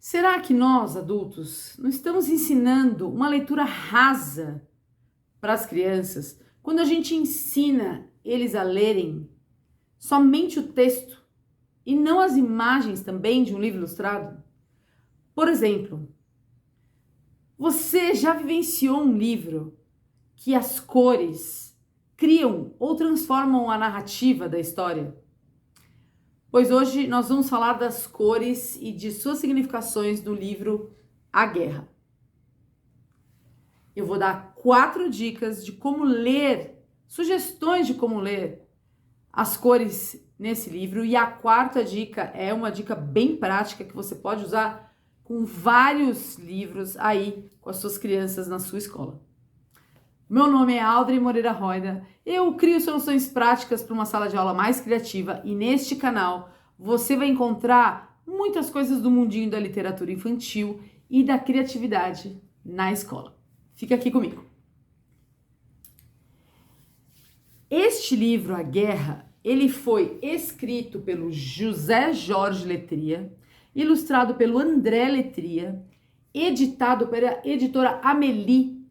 Será que nós, adultos, não estamos ensinando uma leitura rasa para as crianças quando a gente ensina eles a lerem somente o texto e não as imagens também de um livro ilustrado? Por exemplo, você já vivenciou um livro que as cores criam ou transformam a narrativa da história? Pois hoje nós vamos falar das cores e de suas significações do livro A Guerra. Eu vou dar 4 dicas de como ler, sugestões de como ler as cores nesse livro. E a 4ª dica é uma dica bem prática que você pode usar com vários livros aí com as suas crianças na sua escola. Meu nome é Audrey Moreira Roida, eu crio soluções práticas para uma sala de aula mais criativa e neste canal você vai encontrar muitas coisas do mundinho da literatura infantil e da criatividade na escola. Fica aqui comigo. Este livro, A Guerra, ele foi escrito pelo José Jorge Letria, ilustrado pelo André Letria, editado pela editora Amélie,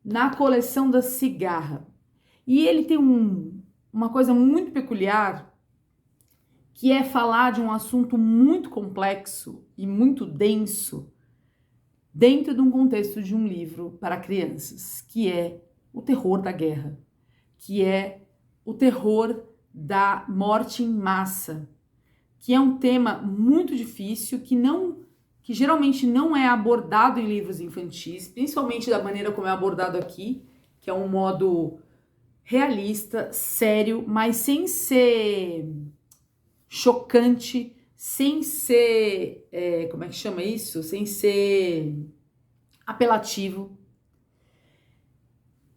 na coleção da Cigarra. E ele tem uma coisa muito peculiar, que é falar de um assunto muito complexo e muito denso dentro de um contexto de um livro para crianças, que é o terror da guerra, que é o terror da morte em massa, que é um tema muito difícil, que geralmente não é abordado em livros infantis, principalmente da maneira como é abordado aqui, que é um modo realista, sério, mas sem ser chocante, sem ser, como é que chama isso? Sem ser apelativo.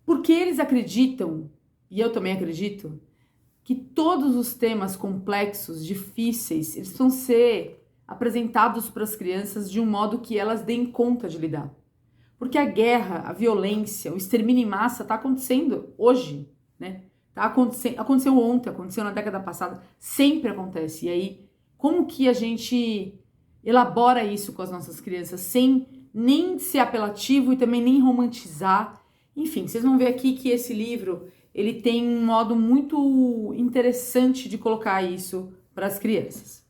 Porque eles acreditam, e eu também acredito, que todos os temas complexos, difíceis, eles precisam ser apresentados para as crianças de um modo que elas deem conta de lidar. Porque a guerra, a violência, o extermínio em massa está acontecendo hoje, né? Aconteceu ontem, aconteceu na década passada, sempre acontece. E aí, como que a gente elabora isso com as nossas crianças sem nem ser apelativo e também nem romantizar? Enfim, vocês vão ver aqui que esse livro, ele tem um modo muito interessante de colocar isso para as crianças.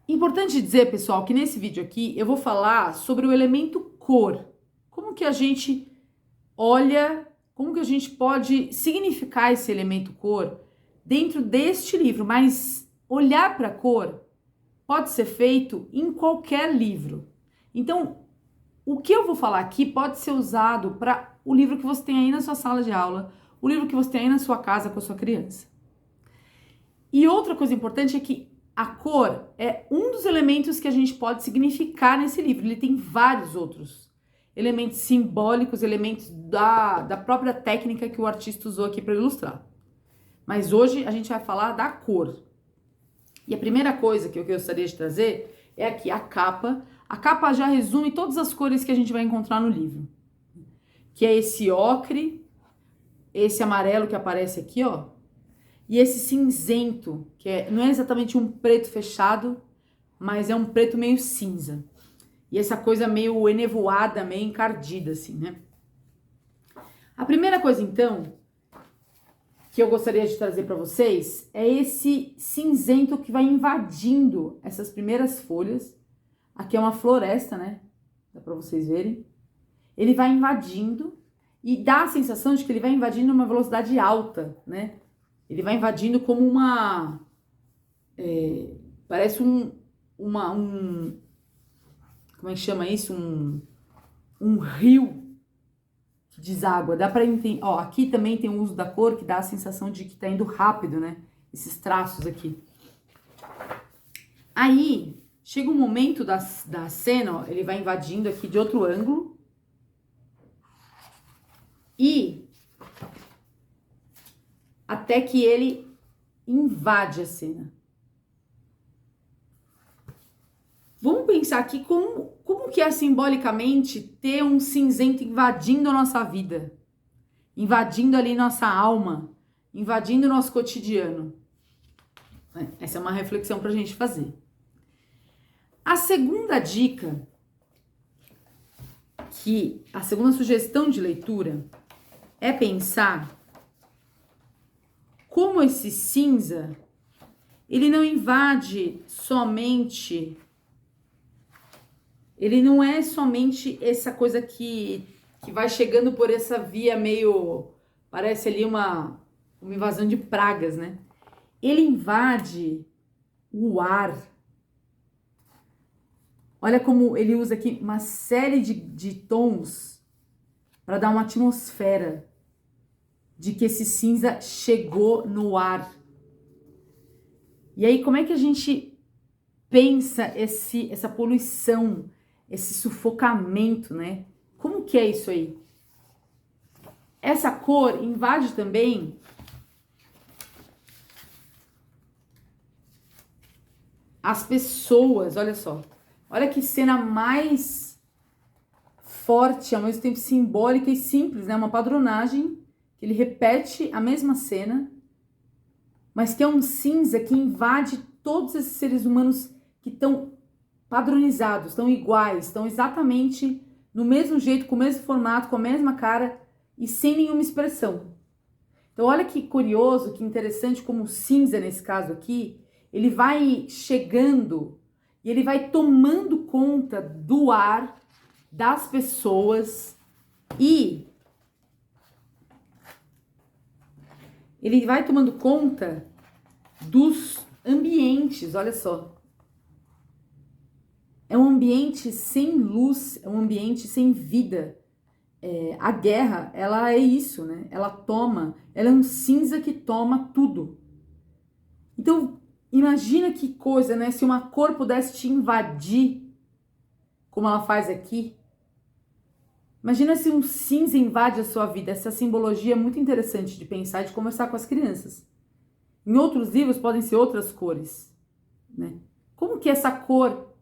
Importante dizer, pessoal, que nesse vídeo aqui eu vou falar sobre o elemento cor. Como que a gente olha, como que a gente pode significar esse elemento cor dentro deste livro, mas olhar para a cor pode ser feito em qualquer livro. Então, o que eu vou falar aqui pode ser usado para o livro que você tem aí na sua sala de aula, o livro que você tem aí na sua casa com a sua criança. E outra coisa importante é que a cor é um dos elementos que a gente pode significar nesse livro. Ele tem vários outros elementos simbólicos, elementos da própria técnica que o artista usou aqui para ilustrar. Mas hoje a gente vai falar da cor. E a primeira coisa que eu gostaria de trazer é aqui a capa. A capa já resume todas as cores que a gente vai encontrar no livro. Que é esse ocre, esse amarelo que aparece aqui, ó. E esse cinzento, que não é exatamente um preto fechado, mas é um preto meio cinza. E essa coisa meio enevoada, meio encardida, assim, né? A primeira coisa, então, que eu gostaria de trazer para vocês é esse cinzento que vai invadindo essas primeiras folhas. Aqui é uma floresta, né? Dá para vocês verem. Ele vai invadindo e dá a sensação de que ele vai invadindo uma velocidade alta, né? Ele vai invadindo como parece como é que chama isso? Um rio que deságua. Dá pra entender, ó, aqui também tem o uso da cor que dá a sensação de que tá indo rápido, né? Esses traços aqui. Aí, chega um momento da cena, ó, ele vai invadindo aqui de outro ângulo. E até que ele invade a cena. Vamos pensar aqui como que é simbolicamente ter um cinzento invadindo a nossa vida, invadindo ali nossa alma, invadindo o nosso cotidiano. Essa é uma reflexão para a gente fazer. A segunda dica, a segunda sugestão de leitura é pensar como esse cinza, ele não invade somente, ele não é somente essa coisa que vai chegando por essa via meio, parece ali uma invasão de pragas, né? Ele invade o ar. Olha como ele usa aqui uma série de tons para dar uma atmosfera de que esse cinza chegou no ar. E aí, como é que a gente pensa essa poluição, esse sufocamento, né? Como que é isso aí? Essa cor invade também as pessoas, olha só. Olha que cena mais forte, ao mesmo tempo simbólica e simples, né? Uma padronagem, que ele repete a mesma cena, mas que é um cinza que invade todos esses seres humanos que estão padronizados, estão iguais, estão exatamente no mesmo jeito, com o mesmo formato, com a mesma cara e sem nenhuma expressão. Então olha que curioso, que interessante como o cinza, nesse caso aqui, ele vai chegando e ele vai tomando conta do ar, das pessoas e ele vai tomando conta dos ambientes, olha só. É um ambiente sem luz, é um ambiente sem vida. A guerra, ela é isso, né? Ela é um cinza que toma tudo. Então, imagina que coisa, né? Se uma cor pudesse te invadir, como ela faz aqui. Imagina se um cinza invade a sua vida. Essa simbologia é muito interessante de pensar e de conversar com as crianças. Em outros livros podem ser outras cores, né? Como que essa cor,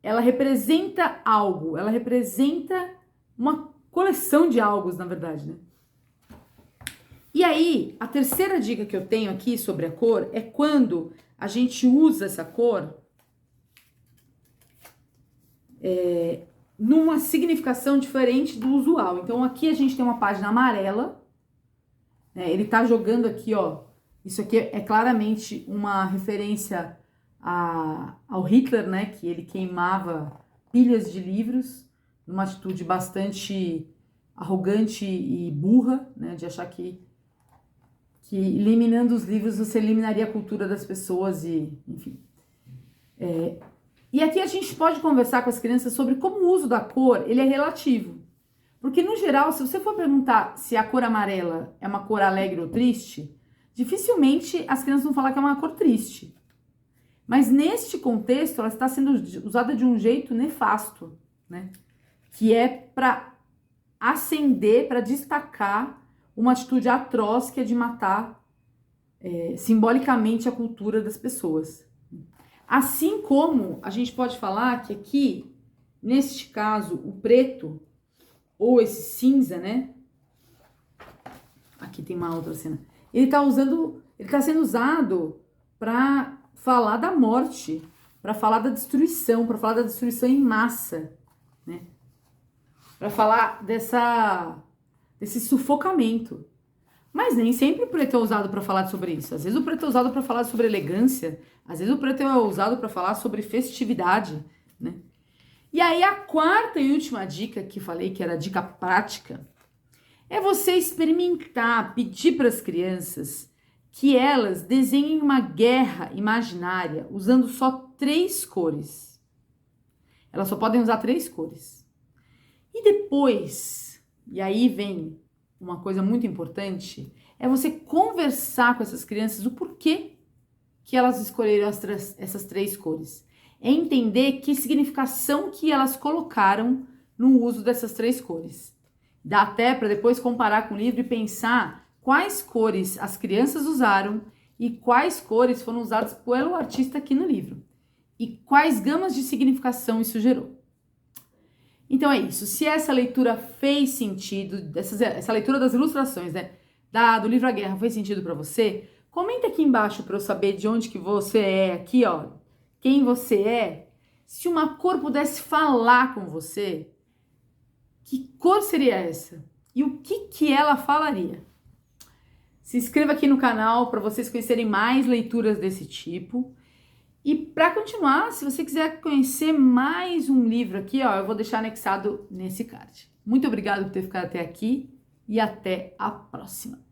ela representa algo, ela representa uma coleção de algo, na verdade, né? E aí, a terceira dica que eu tenho aqui sobre a cor é quando a gente usa essa cor numa significação diferente do usual. Então, aqui a gente tem uma página amarela, né? Ele tá jogando aqui, ó. Isso aqui é claramente uma referência ao Hitler, né? Que ele queimava pilhas de livros, numa atitude bastante arrogante e burra, né? De achar que eliminando os livros você eliminaria a cultura das pessoas e, enfim. E aqui a gente pode conversar com as crianças sobre como o uso da cor, ele é relativo. Porque, no geral, se você for perguntar se a cor amarela é uma cor alegre ou triste, dificilmente as crianças vão falar que é uma cor triste. Mas, neste contexto, ela está sendo usada de um jeito nefasto, né? Que é para acender, para destacar uma atitude atroz que é de matar simbolicamente a cultura das pessoas. Assim como a gente pode falar que aqui, neste caso, o preto ou esse cinza, né? Aqui tem uma outra cena. Ele tá sendo usado para falar da morte, para falar da destruição, em massa, né? Para falar desse sufocamento. Mas nem sempre o preto é usado para falar sobre isso. Às vezes o preto é usado para falar sobre elegância, às vezes o preto é usado para falar sobre festividade, né? E aí a quarta e última dica que falei, que era a dica prática, é você experimentar, pedir para as crianças que elas desenhem uma guerra imaginária usando só 3 cores. Elas só podem usar 3 cores. E depois, e aí vem uma coisa muito importante, é você conversar com essas crianças o porquê que elas escolheram essas 3 cores. É entender que significação que elas colocaram no uso dessas 3 cores. Dá até para depois comparar com o livro e pensar quais cores as crianças usaram e quais cores foram usadas pelo artista aqui no livro. E quais gamas de significação isso gerou. Então é isso. Se essa leitura fez sentido, essa leitura das ilustrações, né, do livro A Guerra fez sentido para você, comenta aqui embaixo para eu saber de onde que você é, aqui, ó, quem você é. Se uma cor pudesse falar com você, que cor seria essa? E o que ela falaria? Se inscreva aqui no canal para vocês conhecerem mais leituras desse tipo. E para continuar, se você quiser conhecer mais um livro aqui, ó, eu vou deixar anexado nesse card. Muito obrigada por ter ficado até aqui e até a próxima.